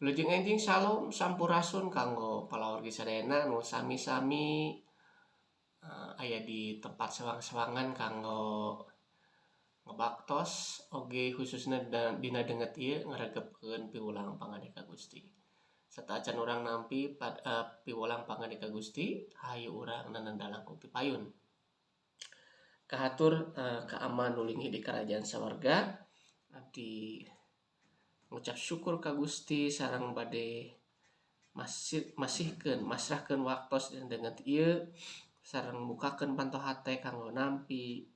Wilujeng enjing salom sampurasun kanggo palawargi sadayana nu sami-sami aya di tempat sewang-sewangan kanggo ngebaktos oge khususna dina deungeut ieu ngaregepkeun piwulang pangandika Gusti. Serta acan urang nampi piwulang pangandika Gusti, hayu urang nanandalang ku pipayun. Kahatur ka Ama nu linggih di karajaan sawarga, abdi ngucap syukur ka Gusti sareng bade masrahkeun waktos dina deungeut ieu sareng mukakeun panto hate kanggo nampi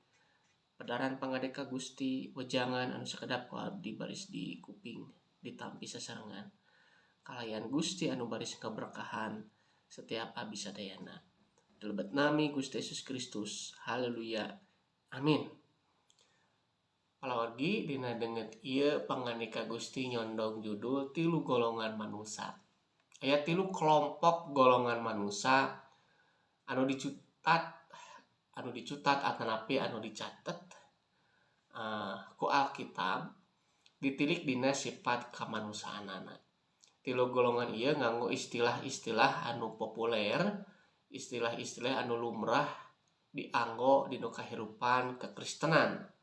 pedaran pangandika Gusti wejangan anu sakedap ku abdi baris di kuping ditampi sasarengan. Kalayan Gusti anu baris ngaberkahan setiap abdi sadayana. Dalebet nami Gusti Yesus Kristus. Haleluya. Amin. Palawargi dina deungeut ieu pangandika Gusti nyondong judul 3 golongan manusa. Aya 3 kelompok golongan manusa anu dicutat atanapi anu dicatet ku Alkitab ditilik dina sifat kamanusaanana. 3 golongan ieu nganggo istilah-istilah anu populer, istilah-istilah anu lumrah dianggo dina kahirupan kekristenan.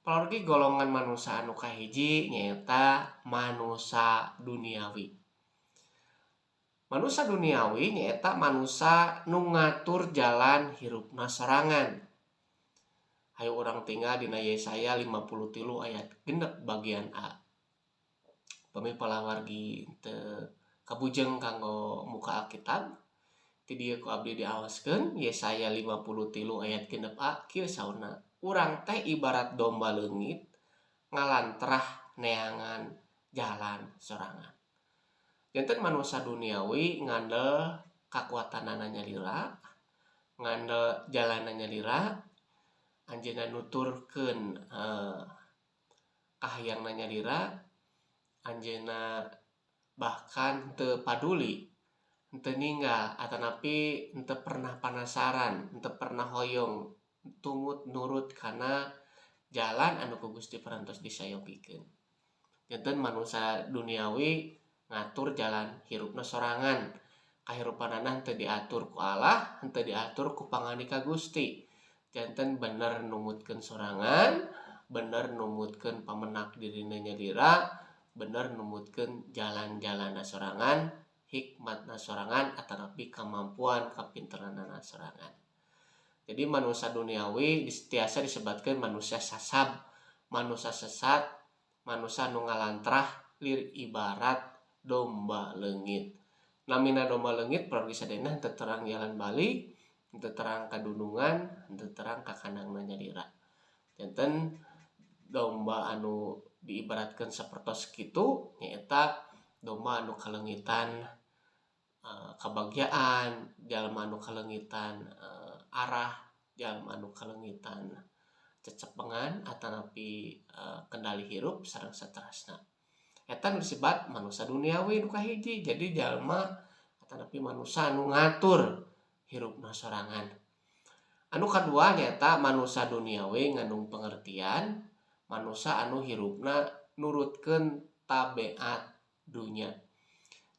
Palawargi golongan manusa anu kahiji nyaeta manusa duniawi. Manusa duniawi nyaeta manusa nu ngatur jalan hirupna sorangan. Hayu urang tinggal dina Yesaya 53 ayat 6 bagian A. Pami palawargi teu kabujeng kanggo muka Alkitab, ti dieu ku abdi diaoskeun Yesaya 53 ayat 6 A kieu saurna. Urang teh ibarat domba leungit ngalantrah neangan jalan sorangan. Janten manusa duniawi ngandel kakuatanana nyalira, ngandel jalanna nyalira, anjeunna nuturkeun kahayangna nyalira, anjeunna bahkan teu paduli, teu ninggal atanapi teu pernah panasaran, teu pernah hoyong tumut nurut kana jalan anu ku Gusti parantos disayogikeun. Janten manusa duniawi ngatur jalan hirupna sorangan. Kahirupanana henteu diatur ku Allah, henteu diatur ku pangandika Gusti. Janten bener numutkeun sorangan, bener numutkeun pamenak dirina nyalira, bener numutkeun jalan-jalanna sorangan, hikmatna sorangan atanapi kamampuan kapinteranana sorangan. Jadi manusia duniawi tiasa disebutkeun manusia sasab, manusia sesat, manusia nu ngalantrah lir ibarat domba leungit. Namina domba leungit palawargi sadayana henteu terang jalan balik, henteu terang kadunungan, henteu terang ka kandangna nyalira. Janten domba anu diibaratkeun sapertos kitu nyaeta domba anu kaleungitan kabagjaan, jalma anu kaleungitan arah, jalma anu kaleungitan cecepengan atanapi kendali hirup sareng saterasna. Eta nu disebat manusia duniawi nu kahiji. Jadi jalma atanapi manusia anu ngatur hirupna sorangan. Anu kadua nyaeta manusia duniawi ngandung pengertian manusia anu hirupna nurutkeun tabeat dunya.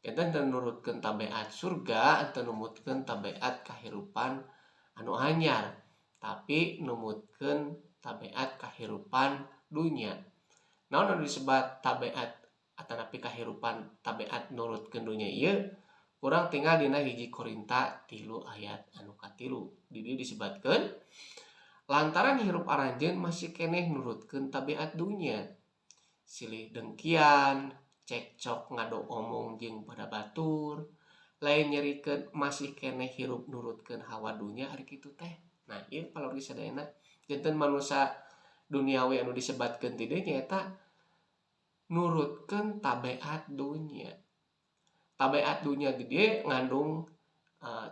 Janten teu nurutkeun tabeat surga, teu numutkeun tabeat kahirupan anu anyar, tapi numutkeun tabeat kahirupan dunya. Naon anu disebat tabeat atanapi kahirupan tabeat nurutkeun dunya ieu? Urang tinggal dina 1 Korinta 3 ayat anu ka3. Di dieu disebutkeun lantaran hirup aranjeun masih keneh nurutkeun tabeat dunya. Silih dengkian, cekcok ngado omong jeung pada batur, lain nyerikeun masih keneh hirup nurutkeun hawa dunya ari kitu teh. Nah, ieu palawargi sadayana janten manusia duniawi anu disebatkeun ti dieu nyaeta nurutkeun tabeat dunya. Tabeat dunya di dieu ngandung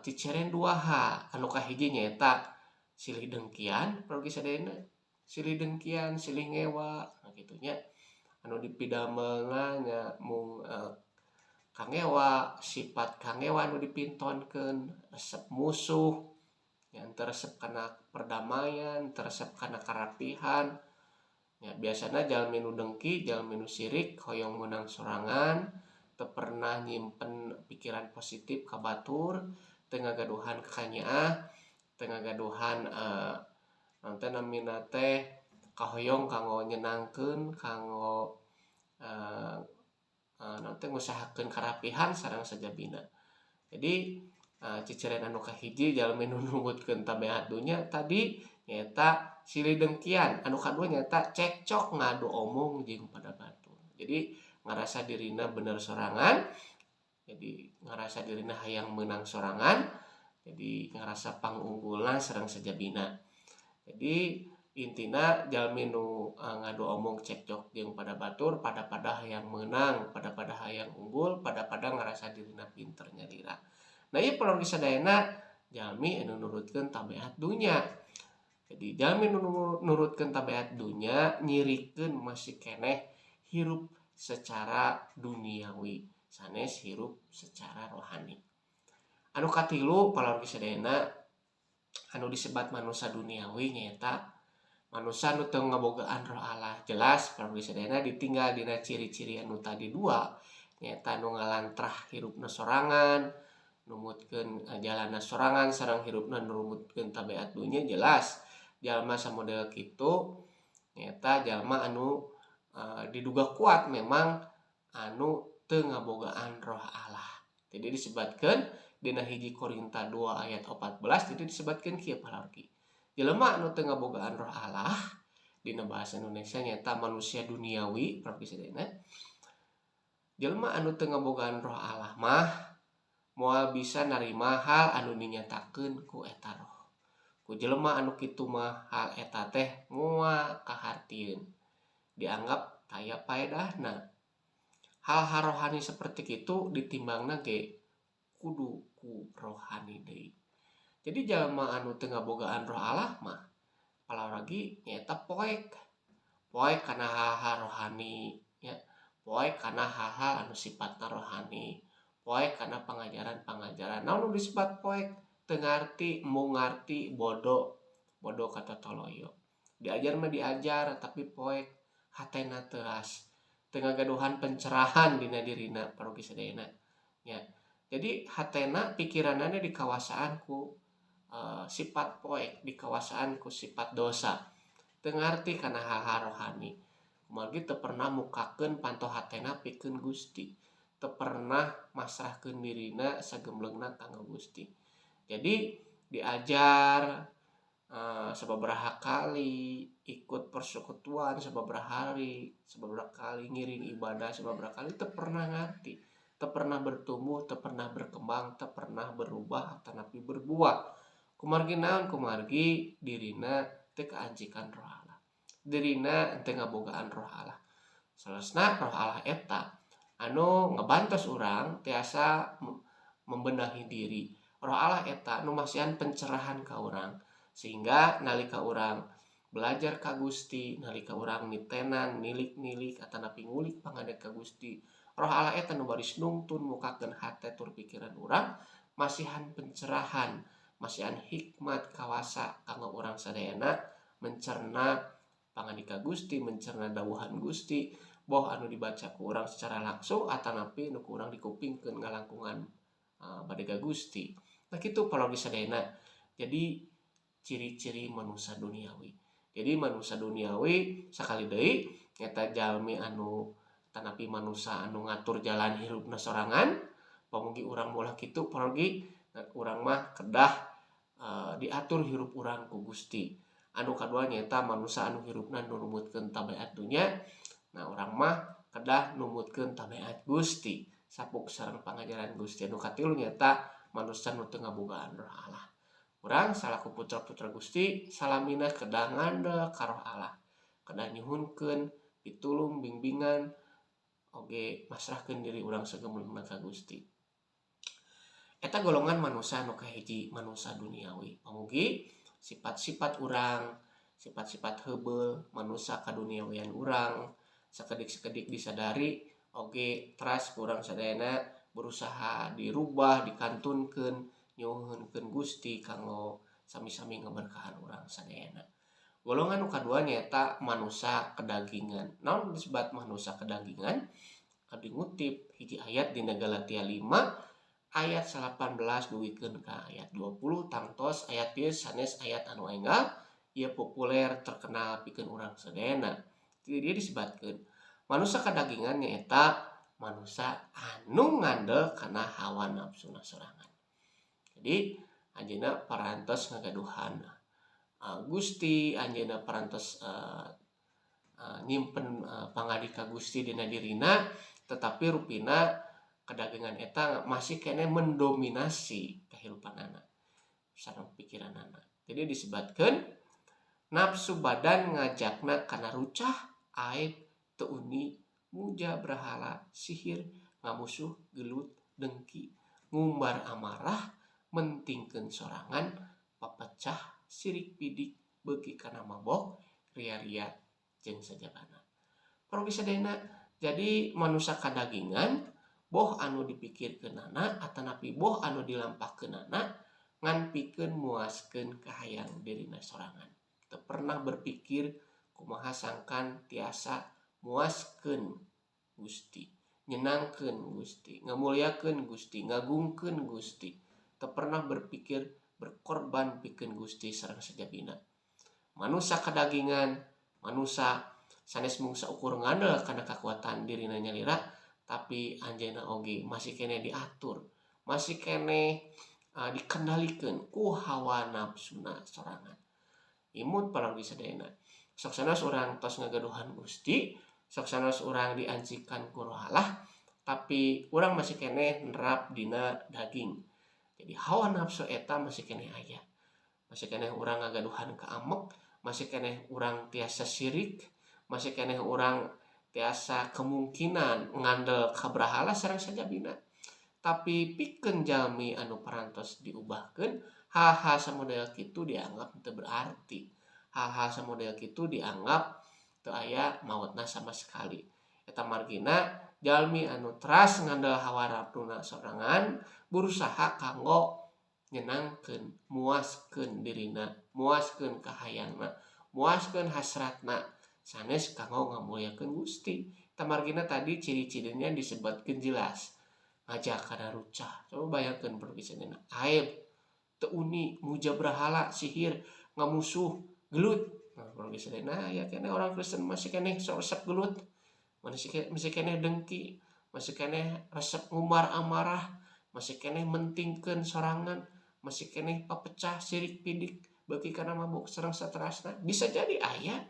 ciceren 2H. Anu kahiji nyaeta silih dengkian palawargi sadayana, silih dengkian, silih ngewa, nah kitu nya. Anu dipidameunna nya mung kangewa, sifat kangewa anu dipintonkeun, resep musuh, nya teu resep kana perdamaian, teu resep kana karapihan, Ya, biasanya jalmi nu dengki, jalmi nu sirik, hoyong menang sorangan, teu pernah nyimpen pikiran positif ka batur, teu ngagaduhan ka kanyaah, teu ngagaduhan naon teh namina teh kahoyong kanggo nyenangkeun, kanggo eh, naon teh ngusahakeun karapihan sareng sajabina. Jadi ciceren anu kahiji jalmi nu numutkeun tabeat dunya tadi nyaeta silih dengkian, anu kadua nyaeta cekcok ngadu omong jeung pada batur. Jadi ngarasa dirina bener sorangan, jadi ngarasa dirina hayang menang sorangan, jadi ngarasa pangunggulna sareng sajabina. Jadi intina jalmi nu ngadu omong cekcok jeung pada batur pada hayang menang, pada hayang unggul, pada ngarasa dirina pinter nyalira. Nah ieu panorgi sadayana jalmi anu nurutkeun tabeat dunya. Jadi jalmi nu nurutkeun tabeat dunya nyirikeun masih keneh hirup secara duniawi, sanes hirup secara rohani. Anu katilu panorgi sadayana anu disebat manusia duniawi nyaeta manusia nu teu ngabogaan roh Allah. Jelas panorgi sadayana ditinggal dina ciri-ciri anu tadi dua nyaeta nu ngalantrah hirupna sorangan, numutkeun jalanna sorangan sareng hirupna numutkeun tabeat dunya. Jelas jalma samodel kitu nyaeta jalma anu diduga kuat memang anu teu ngabogaan roh Allah. Jadi disebutkeun dina hiji Korinta 2 ayat 14 jadi disebutkeun kieu panorgi. Jelema anu teu ngabogaan roh Allah dina bahasa Indonesia nyaeta manusia duniawi panorgi sadayana. Jelema anu teu ngabogaan roh Allah mah moal bisa narima hal anu dinyatakeun ku eta roh. Ku jelema anu kitu mah hal eta teh moal kahartieun, dianggap taya paedahna. Hal-hal rohani seperti itu ditimbangna ge kudu ku rohani deui. Jadi jalma anu teu ngabogaan roh Allah mah palaragi nyaeta poek. Poek kana hal-hal rohani nya, poek kana hal-hal anu sifatna rohani, poek kana pangajaran-pangajaran. Naon nu disebut poek? Teu ngarti, embung ngarti, bodoh kata toloyo. Diajar mah diajar tapi poek hatena teuas. Teu ngagaduhan pencerahan dina dirina parogi sadayana. Ya. Jadi hatena pikiranna dikawasaan ku sifat poek, dikawasaan ku sifat dosa. Teu ngarti kana hal-hal rohani. Kumargi teu pernah mukakeun panto hatena pikeun Gusti. Teu pernah masrahkeun dirina sagemlegna kanggo Gusti. Jadi diajar sababaraha kali ikut persekutuan, sababaraha kali ngiring ibadah, sababaraha kali teu pernah ngarti, teu pernah bertumbuh, teu pernah berkembang, teu pernah berubah tanapi berbuah. Kumargi naon? Kumargi dirina teu kaancikan roh Allah. Dirina teu ngabogaan roh Allah. Salasna roh Allah eta anu ngabantos urang tiasa membenahi diri. Roh Allah eta nu masihan pencerahan ka urang sehingga nalika urang belajar ka Gusti, nalika urang nitenan nilik-nilik atanapi ngulik pangadeg ka Gusti, roh Allah eta nu baris nungtun mukakeun hate tur pikiran urang masihan pencerahan, masihan hikmat kawasa kanggo urang sadayana mencerna pangandika Gusti, mencerna dawuhan Gusti, boh anu dibaca ku urang secara langsung atanapi nu ku urang dikupingkeun ngalangkungan bade ka Gusti. Nah kitu panorgi sadayana. Jadi ciri-ciri manusia duniawi. Jadi manusia duniawi sakali deui nyaeta jalmi anu tanapi manusia anu ngatur jalan hirupna sorangan. Pamugi urang molah kitu panorgi urang mah kedah diatur hirup urang ku Gusti. Anu kadua nyaeta manusia anu hirupna numutkeun tabeat dunya. Nah urang mah kedah numutkeun tabeat Gusti. Sapuk sareng pangajaran Gusti. Anu katilu nyaeta manusia nu teu ngabogaan roh Allah. Urang salaku putra-putra Gusti salamina kedah ngandel ka roh Allah. Kedah nyuhunkeun pitulung bimbingan oge masrahkeun diri urang sagemlegna ka Gusti. Eta golongan manusia anu kahiji manusia duniawi. Pamugi sifat-sifat urang, sifat-sifat heubeul manusia kaduniawian urang sakedik-sakedik disadari oge teras urang sadayana berusaha dirubah, dikantunkeun, nyuhunkeun Gusti kanggo sami-sami ngaberkahan urang sadayana. Golongan nu kadua nyaeta manusa kedagingan. Naon disebut manusa kedagingan? Abdi ngutip hiji ayat dina Galatia 5 ayat 18 duwikeun ka ayat 20 tangtos ayat ieu sanes ayat anu enggal ieu populer terkenal pikeun urang sadayana. Jadi dia disebutkeun manusa kedagingan nyaeta manusa anu ngandel kana hawa nafsuna sorangan. Jadi anjeunna parantos ngagaduhan Gusti, anjeunna parantos nyimpen pangadika Gusti dina dirina, tetapi rupina kedagingan eta masih kene mendominasi kahirupanana sareng pikiranana. Jadi disebutkeun nafsu badan ngajakna kana rucah, aib, teu uni, muja berhala, sihir, ngamusuh, gelut, dengki, ngumbar amarah, mentingkeun sorangan, papecah, sirik pidik, beuki kana mabok, ria-ria jeung sajabana. Para sadayana, jadi manusia kadagingan boh anu dipikirkeunana atanapi boh anu dilampahkeunana ngan pikeun muaskeun kahayang dirina sorangan. Teu pernah berpikir kumaha sangkan tiasa muaskeun Gusti, nyenangkeun Gusti, ngamuliakeun Gusti, ngagungkeun Gusti. Teu pernah berpikir berkorban pikeun Gusti sareng sajabina. Manusia kadagingan, manusia sanes mungsa ukur ngandel kana kakuatan dirina nyalira, tapi anjeunna oge masih kene diatur, masih kene dikendalikeun ku hawa nafsuna sorangan. Imut palargi sadayana. Sok sanes urang tos ngagaduhan Gusti, sok sanes urang diancikan ku Roh Allah, tapi urang masih kene nerap dina daging. Jadi hawa nafsu eta masih kene aya. Masih kene urang ngagaduhan ka amek, masih kene urang tiasa syirik, masih kene urang tiasa kemungkinan ngandel ka brahala sareng sajabina. Tapi pikeun jalmi anu parantos diubahkeun, hal-hal samodel kitu dianggap teu berarti. Hal-hal samodel kitu dianggap teu aya maotna sama sekali. Eta margina jalmi anu teras ngandel hawa nafsuna sorangan berusaha kanggo nyenangkeun, muaskeun dirina, muaskeun kahayangna, muaskeun hasratna sanes kanggo ngamuliakeun Gusti. Eta margina tadi ciri-cirinya disebutkeun jelas. Ngajak kana rucah. Coba bayangkeun perpisahanna. Aib, teu uni, muja berhala, sihir, ngamusuh, gelut. Nah, perpisahanna ya kene orang Kristen masih kene resep gelut. Masih kene dengki, masih kene resep ngumbar amarah, masih kene mentingkeun sorangan, masih kene papecah sirik pidik, beuki kana mabuk sareng saterasna. Bisa jadi aya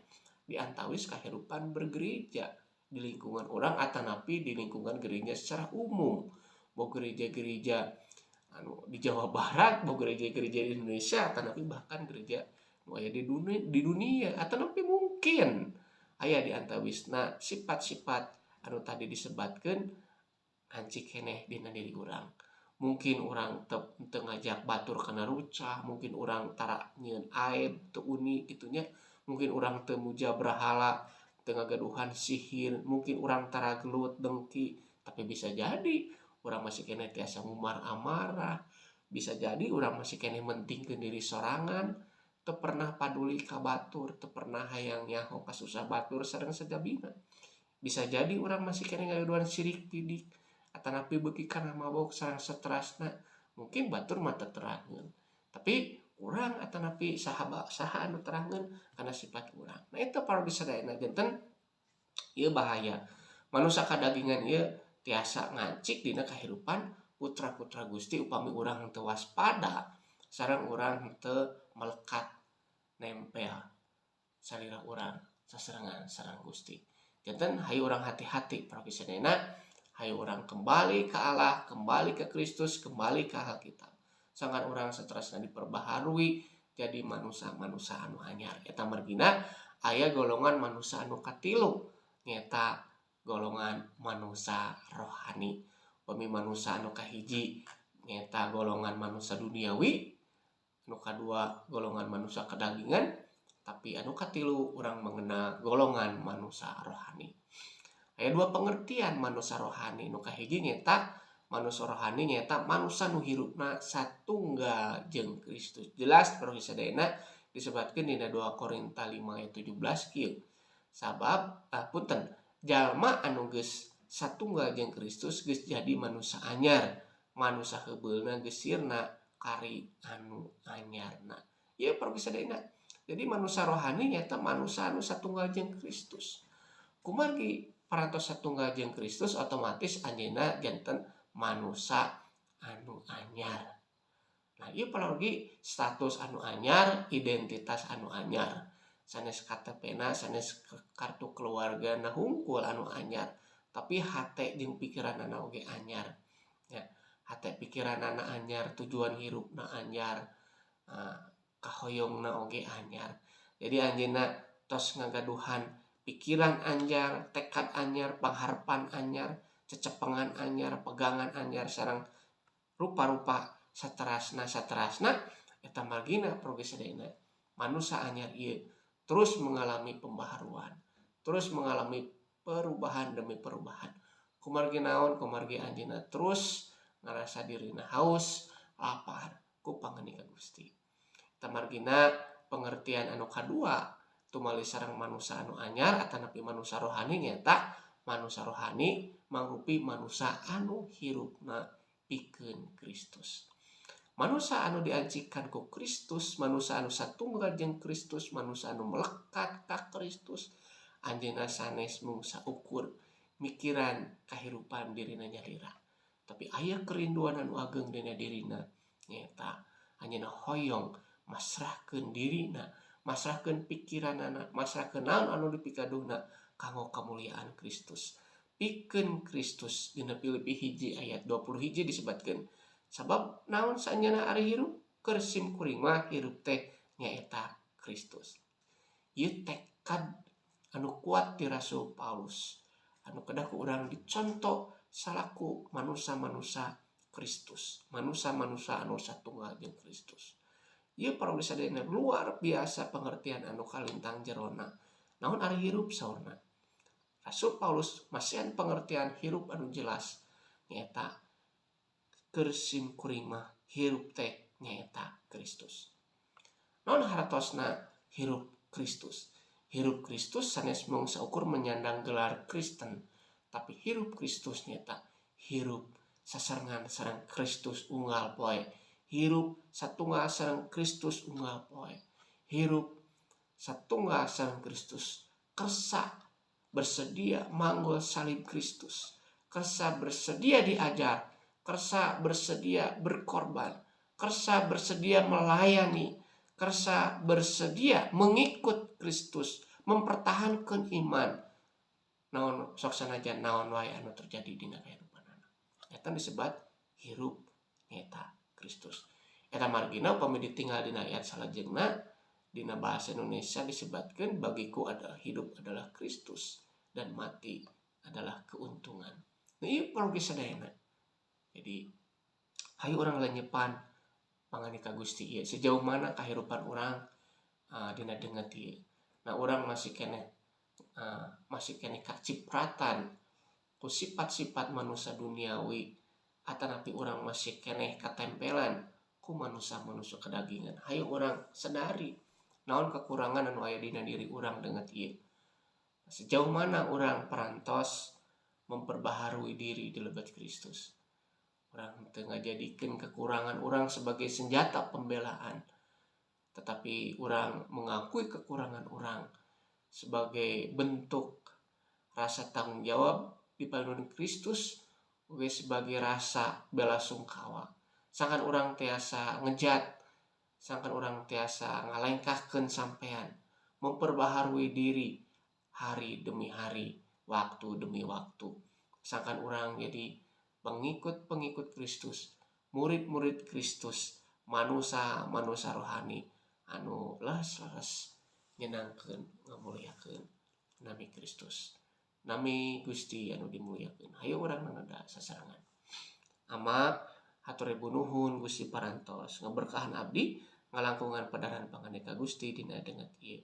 di antawis kahirupan bergereja di lingkungan orang atanapi di lingkungan gereja secara umum. Boh gereja-gereja di Jawa Barat, boh gereja-gereja di Indonesia, atanapi bahkan gereja nu aya di dunia atanapi mungkin aya di antawisna sifat-sifat anu tadi disebutkeun hancik keneh dina diri urang. Mungkin urang teu ngajak batur kana rucah, mungkin urang tara nyieun aib, teu uni kitunya, mungkin urang teu muja berhala, teu ngagaduhan sihir, mungkin urang tara gelut dengki, tapi bisa jadi urang masih kene tiasa ngumbar amarah, bisa jadi urang masih kene mentingkeun diri sorangan, teu pernah paduli ka batur, teu pernah hayang nyaho ka susah batur sareng sajabina. Bisa jadi urang masih kene ngagaduhan sirik pidik, atanapi beuki kana mabok sareng saterasna, mungkin batur mah teu terangkeun. Tapi urang atanapi saha anu terangkeun kana sifat urang. Nah eta para sadayana janten ieu bahaya. Manusia kadagingan ieu tiasa ngancik dina kahirupan putra-putra Gusti upami urang teu waspada sareng urang teu melekat nempel salira urang sasarengan sareng Gusti. Janten hayu urang hati-hati para sadayana, hayu urang kembali ke Allah, kembali ke Kristus, kembali ke Alkitab. Sangan urang saterasna diperbaharui jadi manusia-manusia anu anyar. Eta margina aya golongan manusia anu katilu nyata golongan manusia rohani. Upami manusia anu kahiji nyata golongan manusia duniawi, anu kadua golongan manusia kedagingan, tapi anu katilu urang mengenal golongan manusia rohani. Aya dua pengertian manusia rohani. Nu kahiji nyata manusia rohani nyata manusia nu hirupna satunggal jeung Kristus. Jelas para sadayana disebutkeun dina 2 Korinta 5 ayat 17 kieu. Sabab punten, jalma anu geus satunggal jeung Kristus geus jadi manusia anyar. Manusia heubeulna geus sirna kari anu anyarna. Ieu parogi sadayana. Jadi manusia rohani nyata manusia anu satunggal jeung Kristus. Kumargi parantos satunggal jeung Kristus otomatis anjeunna janten manusia anu anyar. Nah, ieu parogi status anu anyar, identitas anu anyar. Sanes KTP-na, sanes kartu keluargana hungkul anu anyar, tapi hate jeung pikiranna oge anyar. Ya, hate pikiranna anyar, tujuan hirupna anyar, kahoyongna oge anyar. Jadi anjeunna tos ngagaduhan pikiran anyar, tekad anyar, pangharepan anyar, cecepengan anyar, pegangan anyar sareng rupa-rupa saterasna eta margina parogi sadayana. Manusia anyar ieu terus mengalami pembaharuan, terus mengalami perubahan demi perubahan. Kumargi naon? Kumargi anjeunna terus ngarasa dirina haus, lapar ku panganika Gusti. Eta margina pengertian anu kadua tumali sareng manusia anu anyar atanapi manusia rohani nyata manusia rohani mangrupi manusia anu hirupna pikeun Kristus. Manusia anu diancikan ku Kristus, manusia anu satunggal jeung Kristus, manusia anu melekat ka Kristus, anjeunna sanes mung saukur mikiran kahirupan dirina nyalira. Tapi aya kerinduan anu ageng dina dirina nyata anjeunna hoyong masrahkeun dirina, masrahkeun pikiranna, masrahkeun naon anu dipikaduhna kanggo kamuliaan Kristus. Pikeun Kristus dina Filipi 1 ayat 21 disebutkeun. Sabab naon saanjeunna ari hirup keur sim kuring mah hirup teh nyaeta Kristus. Ieu tekad anu kuat ti Rasul Paulus anu kedah ku urang dicontoh salaku manusia-manusia Kristus, manusia-manusia anu satunggal jeung Kristus. Ieu parogi sadayana luar biasa pengertian anu kalintang jerona. Naon ari hirup saurna? Rasul Paulus masihan pengertian hirup anu jelas nyaeta keur sim kuring mah hirup teh nyaeta Kristus. Naon haratosna hirup Kristus? Hirup Kristus sanes mung saukur menyandang gelar Kristen, tapi hirup Kristus nyata hirup sasarengan sareng Kristus unggal poe. Hirup satunggal sareng Kristus unggal poe. Hirup satunggal sareng Kristus. Kersa bersedia manggul salib Kristus. Kersa bersedia diajar. Kersa bersedia berkorban. Kersa bersedia melayani. Kersa bersedia mengikut Kristus. Mempertahankan iman. Naon sok sanajan naon wae anu terjadi dina kahirupanana. Eta disebut hirup nyata Kristus. Eta margina upami ditinggal dina ayat salajengna dina bahasa Indonesia disebutkeun bagiku adalah hidup adalah Kristus dan mati adalah keuntungan. Nah, ieu parogi sadayana. Jadi hayu urang lenyepan panganika Gusti ieu sejauh mana kahirupan urang dina deungeut ieu. Nah, urang masih keneh kacipratan ku sifat-sifat manusia duniawi atanapi urang masih keneh katempelan ku manusia-manusia kedagingan. Hayu urang sadari naon kekurangan anu aya dina diri urang deungeut ieu. Sejauh mana urang parantos memperbaharui diri di lebat Kristus. Urang teu ngajadikeun kekurangan urang sebagai senjata pembelaan, tetapi urang mengakui kekurangan urang sebagai bentuk rasa tanggung jawab di paduan Kristus uga sebagai rasa bela sungkawa. Sangkan urang tiasa ngejat, sangkan urang tiasa ngalengkahkeun sampean, memperbaharui diri hari demi hari, waktu demi waktu. Sangkan urang jadi pengikut-pengikut Kristus, murid-murid Kristus, manusia rohani anu leres-leres nyenangkeun ngamuliakeun nami Kristus. Nami Gusti anu dimuliakeun. Hayu urang nangada sasarangan. Ama hatur ribu nuhun Gusti parantos ngaberkahan abdi ngalangkungan padaran panganeka Gusti dina deungeut ieu.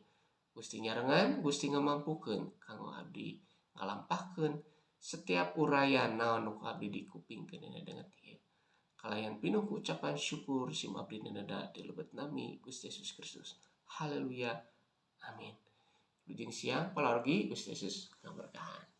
Gusti nyarengan, Gusti ngamampukeun kanggo abdi ngalampahkeun setiap urayan naon nu abdi dikupingkeun dina deungeut ieu. Kalayan pinuh ucapan syukur sim abdi nanada di lebet nami Gusti Yesus Kristus. Haleluya. Amin. Lujeng siang palargi Gusti Yesus ngaberkahan.